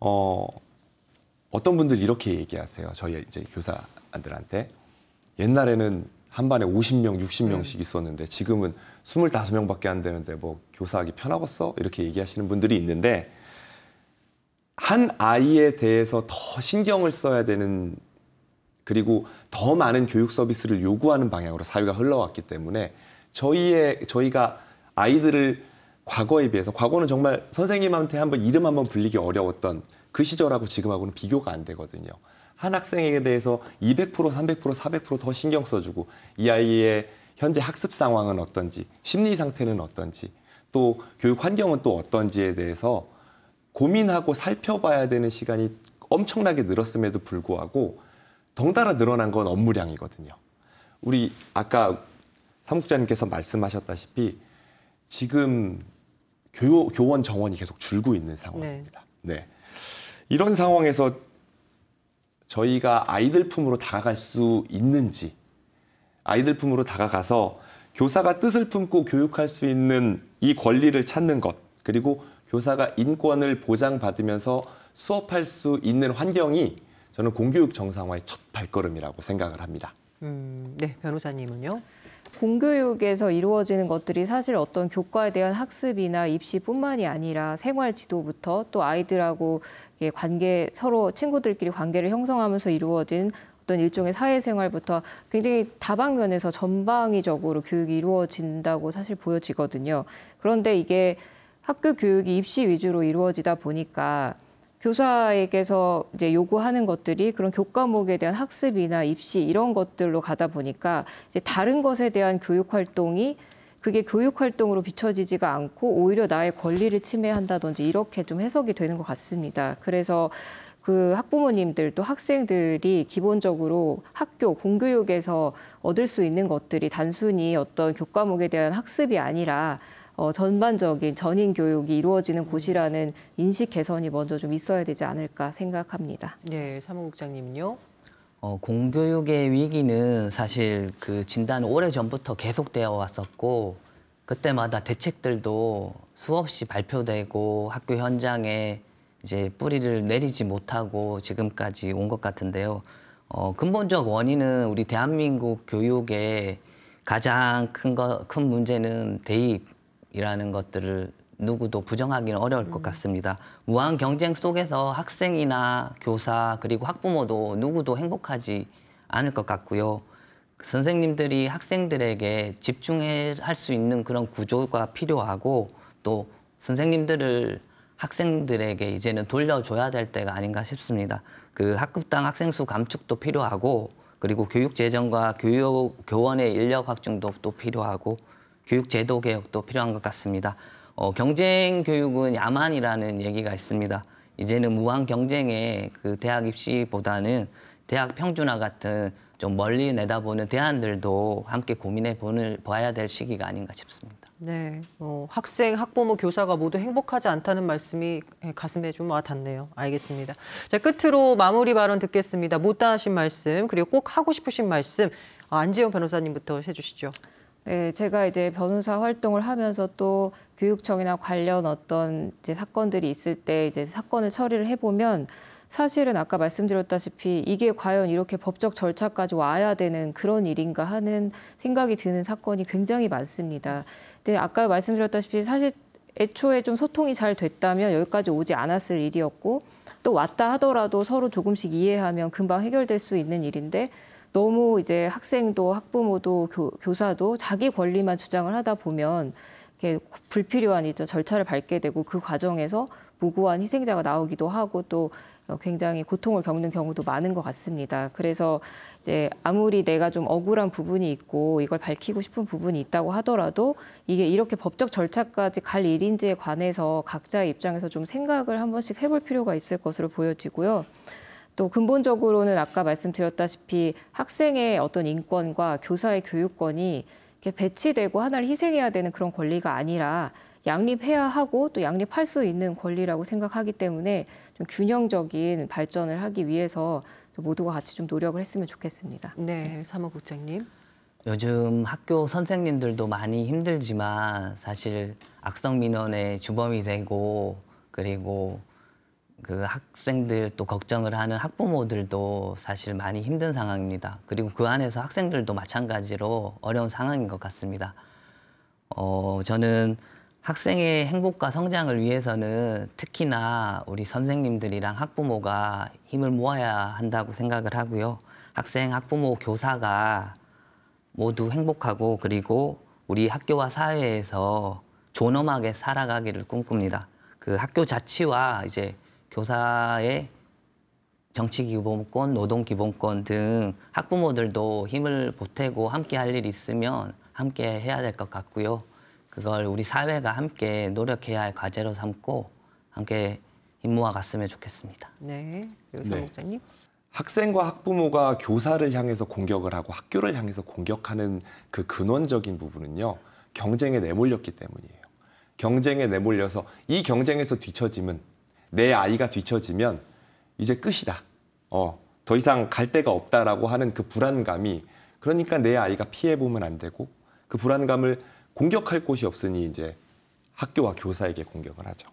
어떤 분들 이렇게 얘기하세요. 저희 이제 교사들한테 옛날에는 한 반에 50명, 60명씩 있었는데 지금은 25명밖에 안 되는데 뭐 교사하기 편하겠어? 이렇게 얘기하시는 분들이 있는데 한 아이에 대해서 더 신경을 써야 되는 그리고 더 많은 교육 서비스를 요구하는 방향으로 사회가 흘러왔기 때문에 저희가 아이들을 과거에 비해서 과거는 정말 선생님한테 이름 한번 불리기 어려웠던 그 시절하고 지금하고는 비교가 안 되거든요. 한 학생에게 대해서 200%, 300%, 400%더 신경 써주고 이 아이의 현재 학습 상황은 어떤지, 심리 상태는 어떤지, 또 교육 환경은 또 어떤지에 대해서 고민하고 살펴봐야 되는 시간이 엄청나게 늘었음에도 불구하고 덩달아 늘어난 건 업무량이거든요. 우리 아까 사무국장님께서 말씀하셨다시피 지금 교원 정원이 계속 줄고 있는 상황입니다. 네. 이런 상황에서 저희가 아이들 품으로 다가갈 수 있는지, 아이들 품으로 다가가서 교사가 뜻을 품고 교육할 수 있는 이 권리를 찾는 것, 그리고 교사가 인권을 보장받으면서 수업할 수 있는 환경이 저는 공교육 정상화의 첫 발걸음이라고 생각을 합니다. 네, 변호사님은요? 공교육에서 이루어지는 것들이 사실 어떤 교과에 대한 학습이나 입시뿐만이 아니라 생활 지도부터 또 아이들하고 관계, 서로 친구들끼리 관계를 형성하면서 이루어진 어떤 일종의 사회생활부터 굉장히 다방면에서 전방위적으로 교육이 이루어진다고 사실 보여지거든요. 그런데 이게 학교 교육이 입시 위주로 이루어지다 보니까 교사에게서 이제 요구하는 것들이 그런 교과목에 대한 학습이나 입시 이런 것들로 가다 보니까 이제 다른 것에 대한 교육 활동이 그게 교육 활동으로 비춰지지가 않고 오히려 나의 권리를 침해한다든지 이렇게 좀 해석이 되는 것 같습니다. 그래서 그 학부모님들 또 학생들이 기본적으로 학교 공교육에서 얻을 수 있는 것들이 단순히 어떤 교과목에 대한 학습이 아니라 전반적인 전인 교육이 이루어지는 곳이라는 인식 개선이 먼저 좀 있어야 되지 않을까 생각합니다. 네, 사무국장님은요? 공교육의 위기는 사실 그 진단은 오래전부터 계속되어 왔었고 그때마다 대책들도 수없이 발표되고 학교 현장에 이제 뿌리를 내리지 못하고 지금까지 온 것 같은데요. 근본적 원인은 우리 대한민국 교육의 가장 큰 문제는 대입이라는 것들을 누구도 부정하기는 어려울 것 같습니다. 무한 경쟁 속에서 학생이나 교사 그리고 학부모도 누구도 행복하지 않을 것 같고요. 선생님들이 학생들에게 집중할 수 있는 그런 구조가 필요하고 또 선생님들을 학생들에게 이제는 돌려줘야 될 때가 아닌가 싶습니다. 그 학급당 학생 수 감축도 필요하고 그리고 교육 재정과 교원의 인력 확충도 또 필요하고 교육 제도 개혁도 필요한 것 같습니다. 경쟁 교육은 야만이라는 얘기가 있습니다. 이제는 무한 경쟁의 그 대학 입시보다는 대학 평준화 같은 좀 멀리 내다보는 대안들도 함께 고민해 봐야 될 시기가 아닌가 싶습니다. 네, 학생, 학부모, 교사가 모두 행복하지 않다는 말씀이 가슴에 좀 와닿네요. 알겠습니다. 자, 끝으로 마무리 발언 듣겠습니다. 못다 하신 말씀, 그리고 꼭 하고 싶으신 말씀, 안지영 변호사님부터 해주시죠. 네, 제가 이제 변호사 활동을 하면서 또 교육청이나 관련 어떤 이제 사건들이 있을 때 이제 사건을 처리를 해보면 사실은 아까 말씀드렸다시피 이게 과연 이렇게 법적 절차까지 와야 되는 그런 일인가 하는 생각이 드는 사건이 굉장히 많습니다. 근데 아까 말씀드렸다시피 사실 애초에 좀 소통이 잘 됐다면 여기까지 오지 않았을 일이었고 또 왔다 하더라도 서로 조금씩 이해하면 금방 해결될 수 있는 일인데 너무 이제 학생도 학부모도 교사도 자기 권리만 주장을 하다 보면 이렇게 불필요한 이제 절차를 밟게 되고 그 과정에서 무고한 희생자가 나오기도 하고 또 굉장히 고통을 겪는 경우도 많은 것 같습니다. 그래서 이제 아무리 내가 좀 억울한 부분이 있고 이걸 밝히고 싶은 부분이 있다고 하더라도 이게 이렇게 법적 절차까지 갈 일인지에 관해서 각자의 입장에서 좀 생각을 한 번씩 해볼 필요가 있을 것으로 보여지고요. 또 근본적으로는 아까 말씀드렸다시피 학생의 어떤 인권과 교사의 교육권이 이렇게 배치되고 하나를 희생해야 되는 그런 권리가 아니라 양립해야 하고 또 양립할 수 있는 권리라고 생각하기 때문에 좀 균형적인 발전을 하기 위해서 모두가 같이 좀 노력을 했으면 좋겠습니다. 네, 사무국장님. 요즘 학교 선생님들도 많이 힘들지만 사실 악성 민원의 주범이 되고 그리고 그 학생들 또 걱정을 하는 학부모들도 사실 많이 힘든 상황입니다. 그리고 그 안에서 학생들도 마찬가지로 어려운 상황인 것 같습니다. 저는 학생의 행복과 성장을 위해서는 특히나 우리 선생님들이랑 학부모가 힘을 모아야 한다고 생각을 하고요. 학생, 학부모, 교사가 모두 행복하고 그리고 우리 학교와 사회에서 존엄하게 살아가기를 꿈꿉니다. 그 학교 자치와 이제 교사의 정치기본권, 노동기본권 등 학부모들도 힘을 보태고 함께 할 일이 있으면 함께 해야 될 것 같고요. 그걸 우리 사회가 함께 노력해야 할 과제로 삼고 함께 힘 모아 갔으면 좋겠습니다. 네, 사무국장님. 학생과 학부모가 교사를 향해서 공격을 하고 학교를 향해서 공격하는 그 근원적인 부분은요. 경쟁에 내몰렸기 때문이에요. 경쟁에 내몰려서 이 경쟁에서 뒤처지면 내 아이가 뒤처지면 이제 끝이다. 더 이상 갈 데가 없다라고 하는 그 불안감이 그러니까 내 아이가 피해보면 안 되고 그 불안감을 공격할 곳이 없으니 이제 학교와 교사에게 공격을 하죠.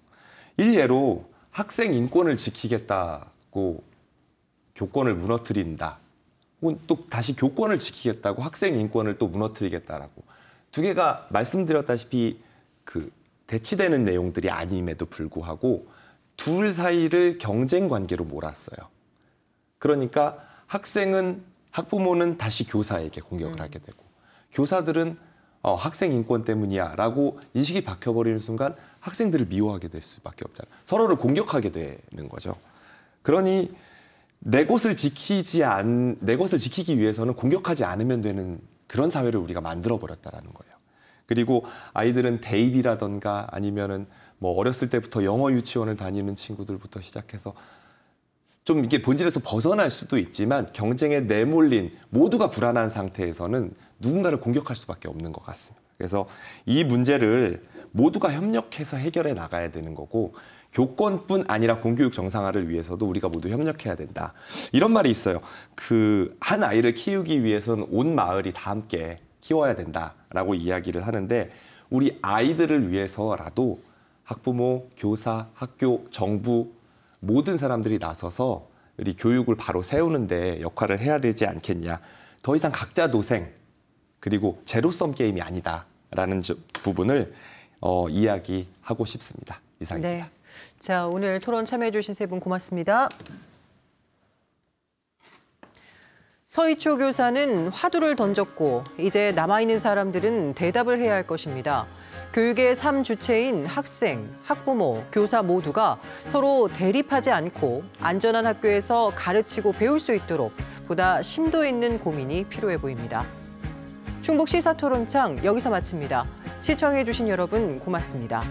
일례로 학생 인권을 지키겠다고 교권을 무너뜨린다. 혹은 또 다시 교권을 지키겠다고 학생 인권을 또 무너뜨리겠다라고. 두 개가 말씀드렸다시피 그 대치되는 내용들이 아님에도 불구하고 둘 사이를 경쟁 관계로 몰았어요. 그러니까 학부모는 다시 교사에게 공격을 하게 되고 교사들은 학생 인권 때문이야라고 인식이 박혀버리는 순간 학생들을 미워하게 될 수밖에 없잖아요. 서로를 공격하게 되는 거죠. 그러니 내 것을 지키기 위해서는 공격하지 않으면 되는 그런 사회를 우리가 만들어 버렸다라는 거예요. 그리고 아이들은 대입이라던가 아니면은 뭐 어렸을 때부터 영어 유치원을 다니는 친구들부터 시작해서 좀 이게 본질에서 벗어날 수도 있지만 경쟁에 내몰린 모두가 불안한 상태에서는 누군가를 공격할 수밖에 없는 것 같습니다. 그래서 이 문제를 모두가 협력해서 해결해 나가야 되는 거고 교권뿐 아니라 공교육 정상화를 위해서도 우리가 모두 협력해야 된다. 이런 말이 있어요. 그 한 아이를 키우기 위해서는 온 마을이 다 함께 키워야 된다라고 이야기를 하는데 우리 아이들을 위해서라도 학부모, 교사, 학교, 정부 모든 사람들이 나서서 우리 교육을 바로 세우는 데 역할을 해야 되지 않겠냐. 더 이상 각자 도생 그리고 제로섬 게임이 아니다라는 부분을 이야기하고 싶습니다. 이상입니다. 네. 자, 오늘 토론 참여해 주신 세 분 고맙습니다. 서희초 교사는 화두를 던졌고 이제 남아있는 사람들은 대답을 해야 할 것입니다. 교육의 3주체인 학생, 학부모, 교사 모두가 서로 대립하지 않고 안전한 학교에서 가르치고 배울 수 있도록 보다 심도 있는 고민이 필요해 보입니다. 충북 시사토론창 여기서 마칩니다. 시청해 주신 여러분 고맙습니다.